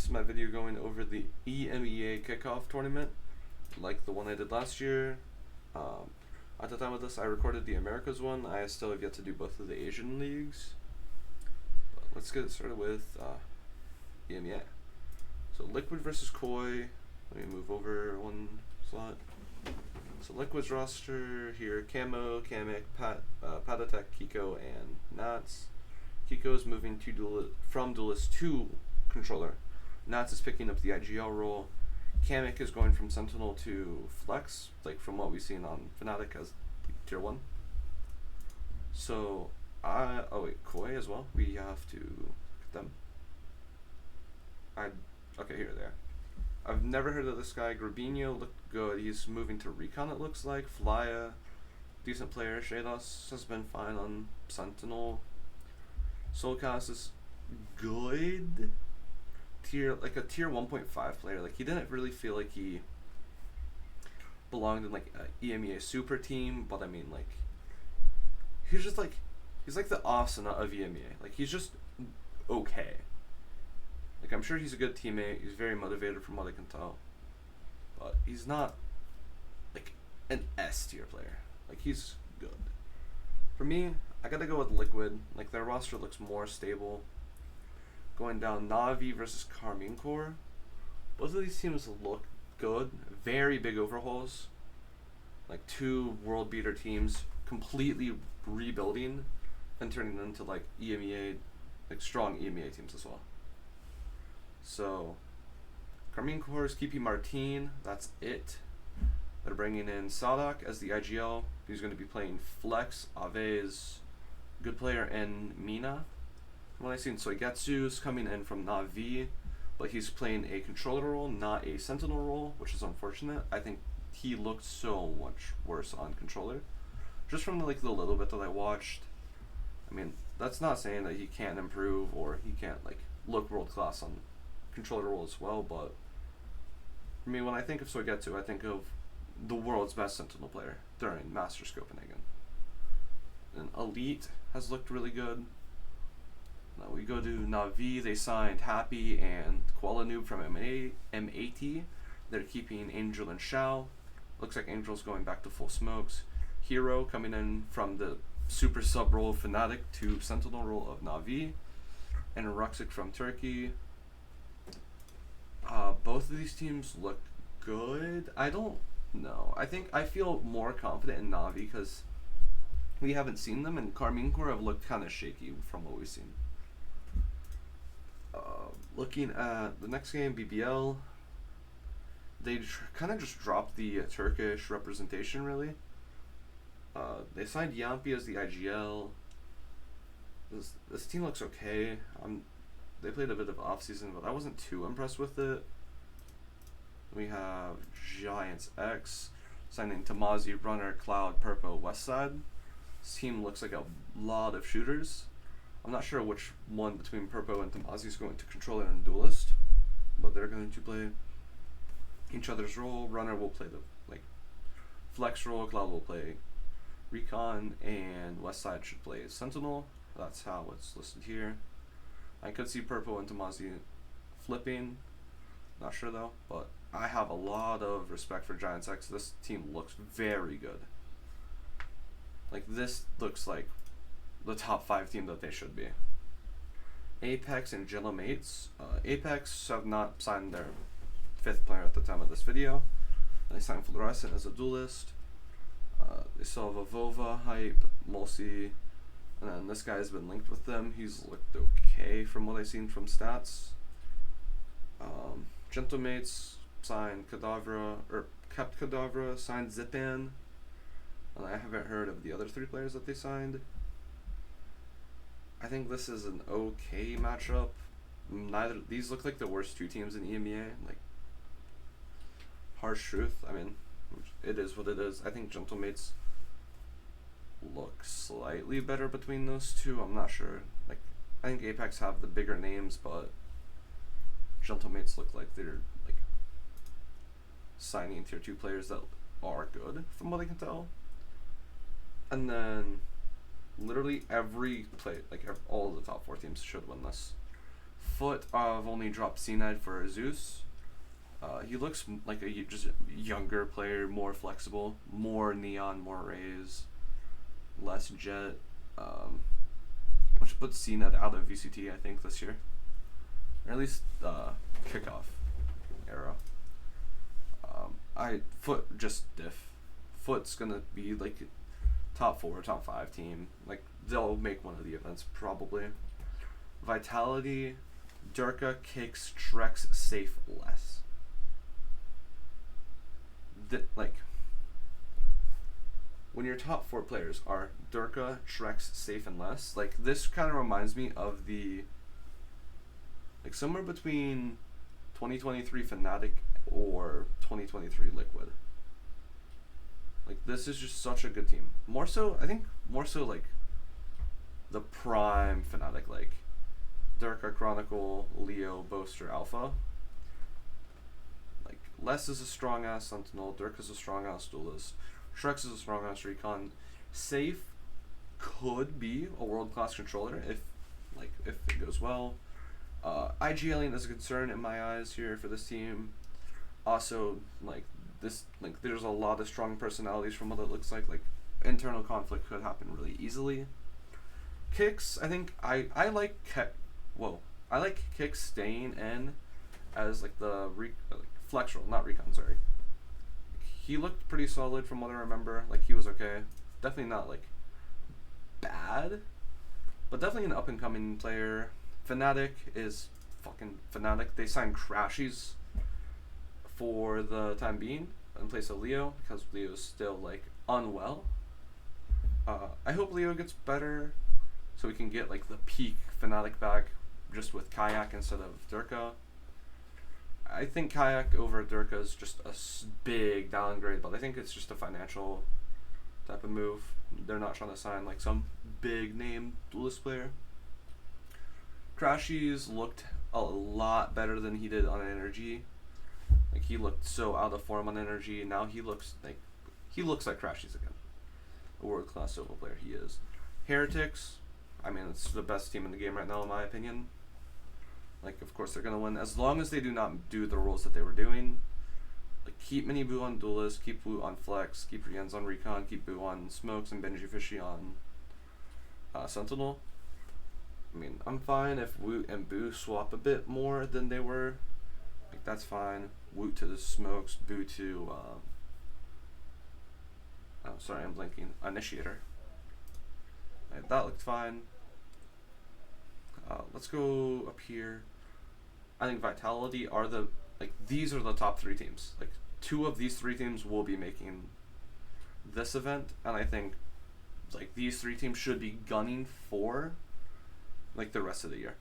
This is my video going over the EMEA Kickoff tournament, like the one I did last year. At the time of this, I recorded the Americas one. I still have yet to do both of the Asian leagues. But let's get started with EMEA. So Liquid versus Koi. Let me move over one slot. So Liquid's roster here: Camo, Kamek, Patatek, Kiko, and Nats. Kiko is moving to from Duelist to Controller. Nats is picking up the IGL role. Kamek is going from Sentinel to Flex, like from what we've seen on Fnatic as Tier 1. So, oh wait, Koi as well. We have to look at them. Okay, here they are. I've never heard of this guy. Grabinho looked good. He's moving to Recon, it looks like. Flya, decent player. Shados has been fine on Sentinel. Soulcast is good. Like a tier 1.5 player. Like, he didn't really feel like he belonged in like a EMEA super team, but I mean, like, he's like the Austin of EMEA. Like, he's just okay. Like, I'm sure he's a good teammate. He's very motivated from what I can tell, but he's not like an S tier player. Like, he's good. For me, I gotta go with Liquid. Like, their roster looks more stable. Going down, Na'Vi versus Karmine Corps. Both of these teams look good. Very big overhauls. Like, two world beater teams completely rebuilding and turning into like EMEA, like strong EMEA teams as well. So, Karmine Corps is keeping Martin. That's it. They're bringing in Sadak as the IGL. He's going to be playing Flex. Ave's good player, and Mina. From what I've seen, Soigetsu's coming in from Na'Vi, but he's playing a controller role, not a sentinel role, which is unfortunate. I think he looked so much worse on controller. Just from the little bit that I watched. I mean, that's not saying that he can't improve or he can't look world class on controller role as well, but for me, when I think of Soigetsu, I think of the world's best sentinel player during Masters Copenhagen. And Elite has looked really good. Now we go to Na'Vi. They signed Happy and Koala Noob from MAT. They're keeping Angel and Shao. Looks like Angel's going back to full smokes. Hero coming in from the super sub role of Fnatic to Sentinel role of Na'Vi. And Ruxic from Turkey. Both of these teams look good. I don't know. I feel more confident in Na'Vi because we haven't seen them, and Karmine Corps have looked kind of shaky from what we've seen. Looking at the next game, BBL, they kind of just dropped the Turkish representation, really. They signed Yampi as the IGL. This team looks okay. They played a bit of off-season, but I wasn't too impressed with it. We have Giants X signing Tamazi, Runner, Cloud, Purpo, Westside. This team looks like a lot of shooters. I'm not sure which one between Purpo and Tamazi is going to control it in Duelist, but they're going to play each other's role. Runner will play the flex role, Cloud will play Recon, and Westside should play Sentinel. That's how it's listed here. I could see Purpo and Tamazi flipping. Not sure though, but I have a lot of respect for Giants X. This team looks very good. Like, this looks like the top 5 team that they should be. Apex and Jello Mates. Apex have not signed their 5th player at the time of this video. They signed Fluorescent as a duelist. They still have a Vova, Hype, Mulsi, and then this guy has been linked with them. He's looked okay from what I've seen from stats. Gentlemates signed Kadavra, or kept Kadavra, signed Zipan. And I haven't heard of the other 3 players that they signed. I think this is an okay matchup. These look like the worst 2 teams in EMEA. Like, harsh truth. I mean, it is what it is. I think Gentlemates look slightly better between those 2. I'm not sure. Like, I think Apex have the bigger names, but Gentlemates look like they're signing tier 2 players that are good from what I can tell. And then literally every play, all of the top 4 teams should win this. Foot, I've only dropped CNED for Zeus. He looks like a just younger player, more flexible, more neon, more rays, less jet, which puts CNED out of VCT, I think, this year. Or at least Kickoff era. Foot just diff. Foot's gonna be like top 4, top 5 team. Like they'll make one of the events probably. Vitality, Durka, Kicks, Trex, Safe, Less. Like when your top 4 players are Durka, Trex, Safe, and Less, like this kind of reminds me of the like somewhere between 2023 Fnatic or 2023 Liquid. Like this is just such a good team. More so, I think more so like the prime Fnatic, like Durka, Chronicle, Leo, Boaster, Alpha. Like Les is a strong ass Sentinel, Durk is a strong ass Duelist, Trex is a strong ass Recon. Safe could be a world class controller if it goes well. IG Alien is a concern in my eyes here for this team. Also, there's a lot of strong personalities from what it looks like. Like internal conflict could happen really easily. Kicks, I think I like Kicks staying in as like the flexural, not recon. Sorry. He looked pretty solid from what I remember. Like he was okay. Definitely not like bad, but definitely an up and coming player. Fnatic is fucking Fnatic. They signed Crashies for the time being in place of Leo because Leo's still like unwell. I hope Leo gets better so we can get like the peak Fnatic back just with Kayak instead of Durka. I think Kayak over Durka is just a big downgrade, but I think it's just a financial type of move. They're not trying to sign like some big name duelist player. Crashies looked a lot better than he did on Energy. Like he looked so out of form on Energy, and now he looks like Crashies again. A world class solo player he is. Heretics, I mean it's the best team in the game right now in my opinion. Like of course they're gonna win as long as they do not do the roles that they were doing. Like keep Mini Boo on Duelist, keep Wu on Flex, keep Rienz on Recon, keep Boo on Smokes, and Benji Fishy on Sentinel. I mean, I'm fine if Woot and Boo swap a bit more than they were. Like, that's fine. Woot to the Smokes, Boo to, oh, sorry, I'm blanking. Initiator. Right, that looked fine. Let's go up here. I think Vitality are these are the top 3 teams. Like, 2 of these 3 teams will be making this event, and I think, like, these 3 teams should be gunning for like the rest of the year.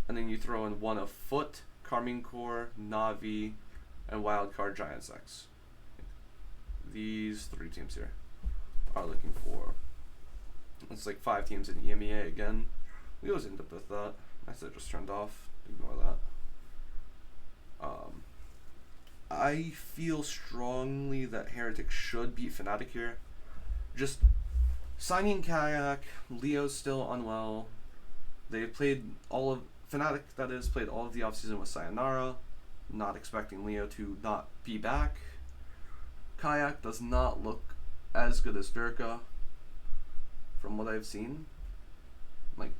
And then you throw in one of Foot, Carmine Core, Navi, and Wildcard Giants X. These 3 teams here are looking for. It's like 5 teams in EMEA again. We always end up with that. I said just turned off. Ignore that. I feel strongly that Heretic should beat Fnatic here. Just signing Kayak, Leo's still unwell. They played Fnatic, that is, played all of the offseason with Sayonara. Not expecting Leo to not be back. Kayak does not look as good as Durka from what I've seen. Like,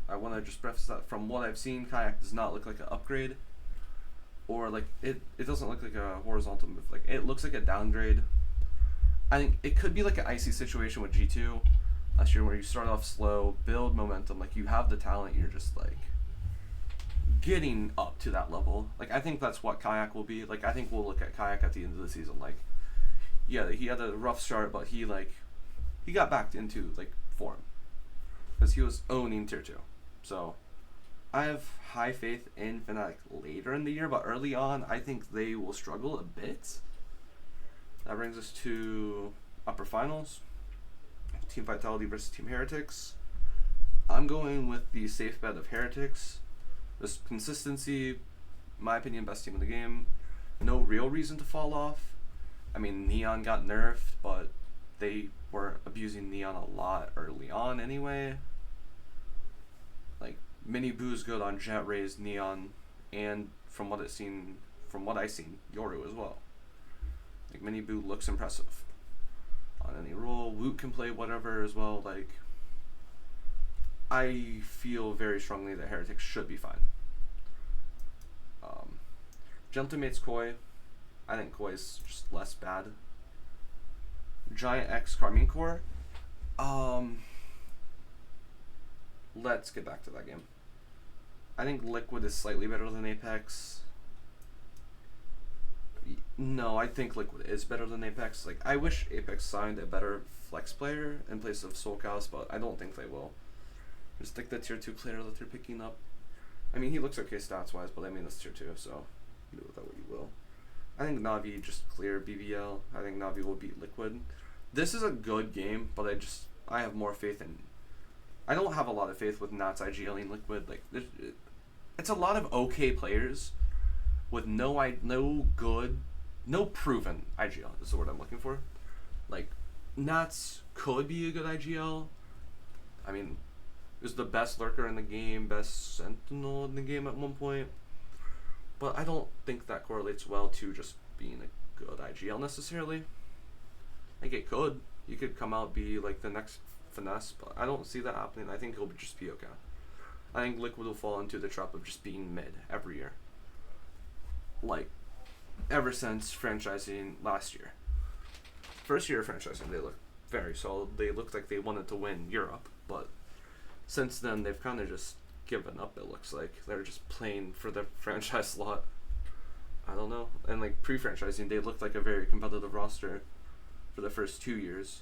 I want to just preface that from what I've seen, Kayak does not look like an upgrade. Or like, it doesn't look like a horizontal move. Like, it looks like a downgrade. I think it could be like an icy situation with G2 last year where you start off slow, build momentum, like you have the talent, you're just like getting up to that level. Like I think that's what Kayak will be. Like I think we'll look at Kayak at the end of the season like, yeah, he had a rough start, but he got back into like form because he was owning tier 2. So I have high faith in Fnatic later in the year, but early on I think they will struggle a bit. That brings us to upper finals. Team Vitality versus Team Heretics. I'm going with the safe bet of Heretics. This consistency, my opinion, best team in the game. No real reason to fall off. I mean, Neon got nerfed, but they were abusing Neon a lot early on anyway. Like, Mini Boo's good on Jet Rays, Neon, and from what I seen, Yoru as well. Like Mini Boo looks impressive on any role. Woot can play whatever as well. Like I feel very strongly that Heretics should be fine. Gentlemate's Koi. I think Koi's just less bad. Giant X Carmine Core. Let's get back to that game. I think Liquid is slightly better than Apex. No, I think Liquid is better than Apex. Like, I wish Apex signed a better flex player in place of Soulcast, but I don't think they will. Just like the tier 2 player that they're picking up. I mean, he looks okay stats-wise, but I mean, that's tier 2, so do with that what you will. I think Navi just clear BBL. I think Navi will beat Liquid. This is a good game, but I have more faith in... I don't have a lot of faith with Nats, IGL, and Liquid. Like, it's a lot of okay players with no proven IGL is the word I'm looking for. Like, Nats could be a good IGL. I mean, it was the best lurker in the game, best sentinel in the game at one point. But I don't think that correlates well to just being a good IGL necessarily. Like, it could. You could come out be like the next Finesse, but I don't see that happening. I think he'll just be okay. I think Liquid will fall into the trap of just being mid every year. Like, ever since franchising last year. First year of franchising, they looked very solid. They looked like they wanted to win Europe, but since then, they've kind of just given up, it looks like. They're just playing for the franchise slot. I don't know. And, like, pre-franchising, they looked like a very competitive roster for the first 2 years.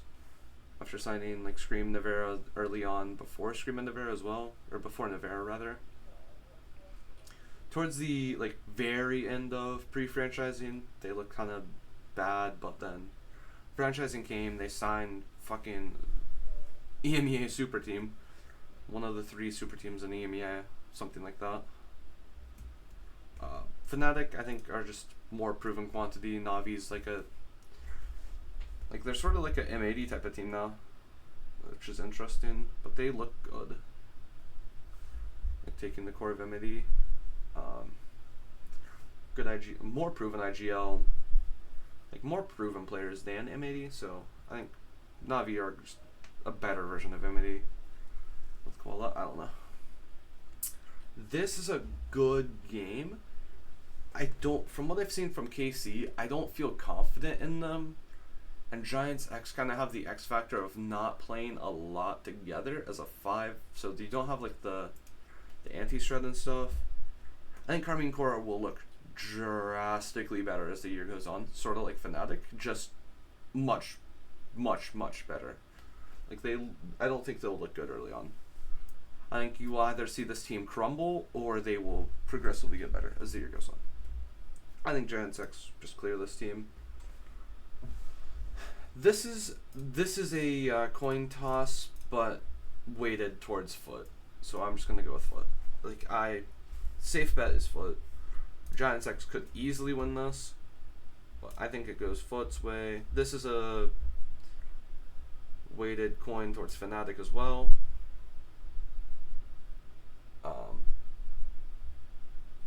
After signing, like, Scream Navera early on, before Scream and Navera as well. Or before Navera, rather. Towards the, like, very end of pre-franchising, they looked kind of bad, but then franchising came, they signed fucking EMEA super team. One of the 3 super teams in EMEA, something like that. Fnatic, I think, are just more proven quantity. Navi's like they're sort of like a M80 type of team now, which is interesting, but they look good. Like taking the core of M80. Good IG, more proven IGL, like more proven players than M80, so I think Navi are just a better version of M80. With Koala, I don't know. This is a good game. From what I've seen from KC, I don't feel confident in them. And Giants X kind of have the X factor of not playing a lot together as a 5, so you don't have like the anti-shred and stuff. I think Carmine Core will look drastically better as the year goes on, sort of like Fnatic, just much, much, much better. Like I don't think they'll look good early on. I think you will either see this team crumble or they will progressively get better as the year goes on. I think Giants X just clear this team. This is a coin toss, but weighted towards Foot. So I'm just gonna go with Foot. Like safe bet is Foot. Giants X could easily win this, but I think it goes Foot's way. This is a weighted coin towards Fnatic as well.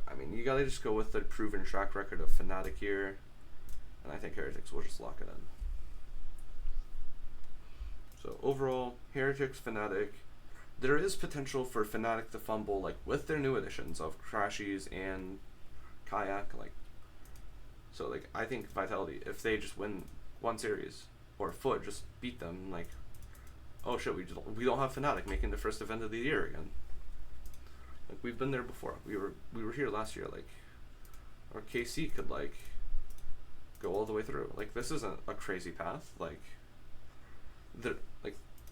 I mean, you gotta just go with the proven track record of Fnatic here, and I think Heretics will just lock it in. So overall, Heretics, Fnatic. There is potential for Fnatic to fumble, like with their new additions of Crashies and Kayak, like. So like I think Vitality, if they just win one series, or Foot just beat them, like, oh shit, we don't have Fnatic making the first event of the year again. Like we've been there before. We were here last year, like, or KC could like go all the way through. Like this isn't a crazy path. Like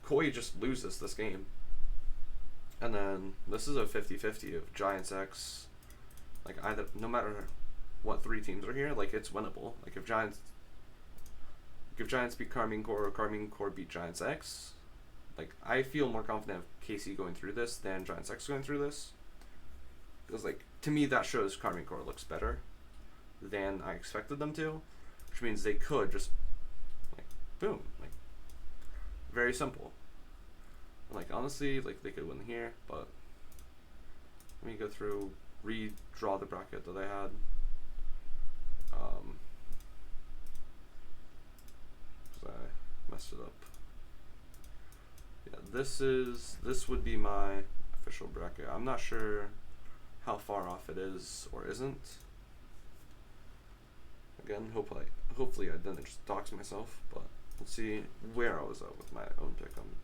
Koi just loses this game. And then this is a 50-50 of Giants X. Like either, no matter what 3 teams are here, like it's winnable. Like if Giants beat Carmine Core or Carmine Core beat Giants X, like I feel more confident of KC going through this than Giants X going through this. Because like to me that shows Carmine Core looks better than I expected them to, which means they could just like boom, like very simple. Like honestly, like they could win here, but Let me go through, redraw the bracket that I had. 'Cause I messed it up. Yeah, this would be my official bracket. I'm not sure how far off it is or isn't. Again, hopefully I didn't just dox myself, but let's see where I was at with my own pick on.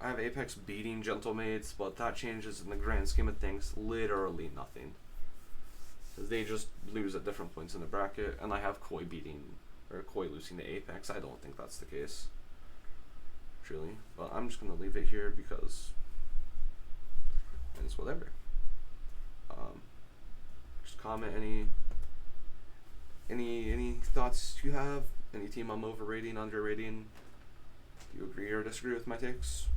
I have Apex beating Gentlemaids, but that changes in the grand scheme of things literally nothing. They just lose at different points in the bracket, and I have Koi losing to Apex. I don't think that's the case, truly. But I'm just gonna leave it here because it's whatever. Just comment any thoughts you have. Any team I'm overrating, underrating. Do you agree or disagree with my takes?